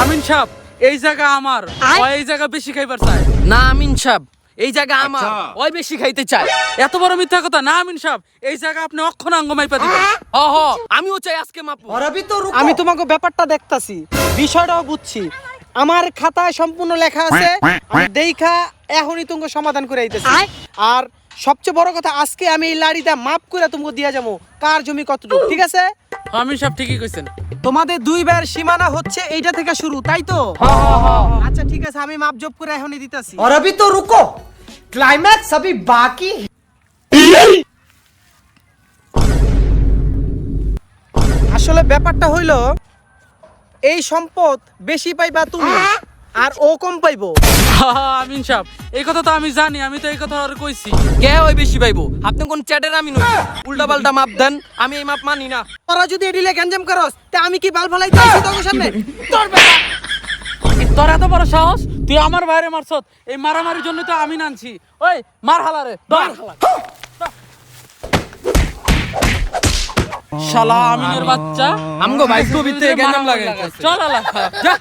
আমিন সাহেব এই জায়গা আমার, ও এই জায়গা বেশি খাইবার চায়। না আমিন সাহেব, এই জায়গা আমার, ওই বেশি খাইতে চায়। এত বড় মিথ্যা কথা না আমিন সাহেব, এই জায়গা আপনি অক্ষরাঙ্গ মাইপা দিবেন। হ হ, আমিও চাই আজকে মাপবো। আমি তোমাকে ব্যাপারটা দেখতাছি, বিষয়টাও বুঝছি। আমার খাতায় সম্পূর্ণ লেখা আছে, আমি দেইখা এখনই তোমাকে সমাধান করে আইতেছি। আর সবচেয়ে বড় কথা, আজকে আমি এই লাড়িটা মাপ করে তোমাকে দিয়া যাবো কার জমি কতটুকু, ঠিক আছে? আমিন সাহেব ঠিকই কইছেন। তোমাদের দুই ভাইয়ের সীমানা হচ্ছে এইটা থেকে শুরু, তাই তো? আচ্ছা ঠিক আছে, আমি মাপ জব করে এখনই দিতাছি। और अभी तो रुको, क्लाइमैक्स अभी बाकी है। আসলে ব্যাপারটা হইলো, এই সম্পদ বেশি পাইবা তুমি আর ও কম পাইবো। আমিন সাহেব এই কথা তো আমি জানি, আমি তো এই কথা আর কইছি। কে ওই বেশি পাইবো? আপনি কোন চ্যাটের আমি নই, উল্টা পাল্টা মাপ দেন, আমি এই মাপ মানি না। তোরা যদি এডিলে গ্যাঞ্জাম করস তা আমি কি বাল ফালাই দিয়েছি তোর সামনে? তোর বেটা তোর এত বড় সাহস, তুই আমার বাইরে মারছত। এই মারামারির জন্য তো আমি নানছি। ওই মার হালারে, মার হালা। শালা আমিনের বাচ্চা আমগো ভাই কবিতে গেলাম লাগে। চল হালা, যা।